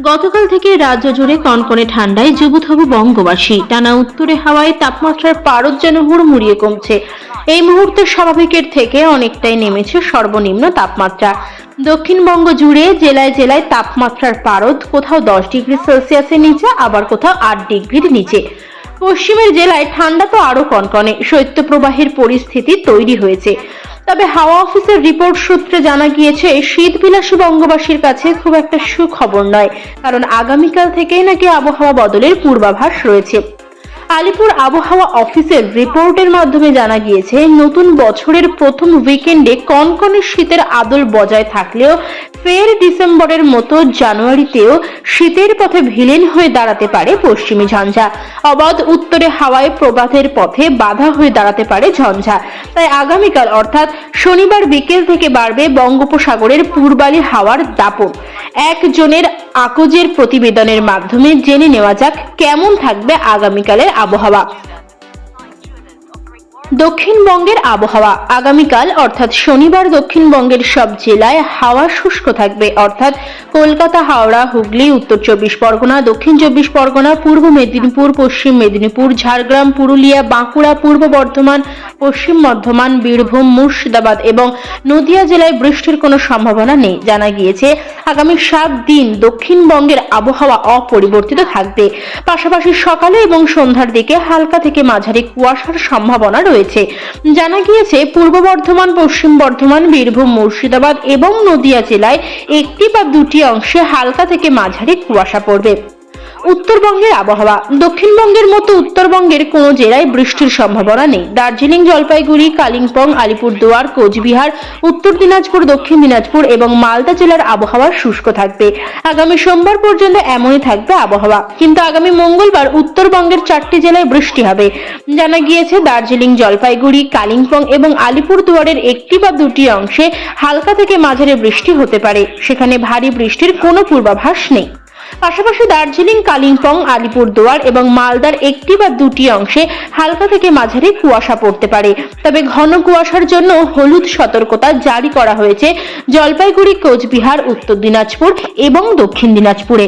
গতকাল থেকে রাজ্য জুড়ে কনকনে ঠান্ডায় জুবুথবু বঙ্গবাসী। টানা উত্তরে হাওয়ায় তাপমাত্রার পারদ যেন হুড়মুড়িয়ে কমছে। এই মুহূর্তে স্বাভাবিকের থেকে অনেকটাই নেমেছে সর্বনিম্ন তাপমাত্রা। দক্ষিণবঙ্গ জুড়ে জেলায় জেলায় তাপমাত্রার পারদ কোথাও 10 ডিগ্রি সেলসিয়াসের নিচে, আবার কোথাও 8 ডিগ্রির নিচে। পশ্চিমের জেলায় ঠান্ডা তো আরো কনকনে, শৈত্যপ্রবাহের পরিস্থিতি তৈরি হয়েছে। তবে হাওয়া অফিসের রিপোর্ট সূত্রে জানা গিয়েছে, শীতবিলাসী বঙ্গবাসীর কাছে খুব একটা সুখবর নয়, কারণ আগামীকাল থেকেই নাকি আবহাওয়া বদলের পূর্বাভাস রয়েছে। আলিপুর আবহাওয়া অফিসের রিপোর্টের মাধ্যমে জানা গিয়েছে, নতুন বছরের প্রথম উইকেন্ডে কনকনে শীতের আদল বজায় থাকলেও ফের ডিসেম্বরের মতো জানুয়ারিতেও শীতের পথে ভিলেন হয়ে দাঁড়াতে পারে পশ্চিমী ঝঞ্ঝা। অবাধ উত্তরে হাওয়ায় প্রবাহের পথে বাধা হয়ে দাঁড়াতে পারে ঝঞ্ঝা। তাই আগামীকাল অর্থাৎ শনিবার বিকেল থেকে বাড়বে বঙ্গোপসাগরের পূর্বালি হাওয়ার দাপট। একজনের আকোজের প্রতিবেদনের মাধ্যমে জেনে নেওয়া যাক কেমন থাকবে আগামীকালের আবহাওয়া। দক্ষিণবঙ্গের আবহাওয়া আগামীকাল অর্থাৎ শনিবার দক্ষিণবঙ্গের সব জেলায় হাওয়া শুষ্ক থাকবে, অর্থাৎ কলকাতা, হাওড়া, হুগলি, উত্তর 24 পরগনা, দক্ষিণ 24 পরগনা, পূর্ব মেদিনীপুর, পশ্চিম মেদিনীপুর, ঝাড়গ্রাম, পুরুলিয়া, বাঁকুড়া, পূর্ব বর্ধমান, পশ্চিম বর্ধমান, বীরভূম, মুর্শিদাবাদ এবং নদিয়া জেলায় বৃষ্টির কোনো সম্ভাবনা নেই। জানা গিয়েছে, আগামী 7 দিন দক্ষিণবঙ্গের আবহাওয়া অপরিবর্তিত থাকবে। পাশাপাশি সকালে এবং সন্ধ্যার দিকে হালকা থেকে মাঝারি কুয়াশার সম্ভাবনা রয়েছে। জানা গিয়েছে, পূর্ব বর্ধমান, পশ্চিম বর্ধমান, বীরভূম, মুর্শিদাবাদ এবং নদিয়া জেলায় একটি বা দুটি অংশে হালকা থেকে মাঝারি কুয়াশা পড়বে। উত্তরবঙ্গের আবহাওয়া দক্ষিণবঙ্গের মতো উত্তরবঙ্গের কোনো জেলায় বৃষ্টির সম্ভাবনা নেই। দার্জিলিং, জলপাইগুড়ি, কালিম্পং, আলিপুরদুয়ার, কোচবিহার, উত্তর দিনাজপুর, দক্ষিণ দিনাজপুর এবং মালদা জেলার আবহাওয়া শুষ্ক থাকবে। আগামী সোমবার পর্যন্ত এমনই থাকবে আবহাওয়া, কিন্তু আগামী মঙ্গলবার উত্তরবঙ্গের 4টি জেলায় বৃষ্টি হবে। জানা গিয়েছে, দার্জিলিং, জলপাইগুড়ি, কালিম্পং এবং আলিপুরদুয়ারের একটি বা দুটি অংশে হালকা থেকে মাঝারি বৃষ্টি হতে পারে, সেখানে ভারী বৃষ্টির কোনো পূর্বাভাস নেই। পাশাপাশি দার্জিলিং, কালিম্পং, আলিপুরদুয়ার এবং মালদার একটি বা দুটি অংশে হালকা থেকে মাঝারি কুয়াশা পড়তে পারে। তবে ঘন কুয়াশার জন্য হলুদ সতর্কতা জারি করা হয়েছে জলপাইগুড়ি, কোচবিহার, উত্তর দিনাজপুর এবং দক্ষিণ দিনাজপুরে।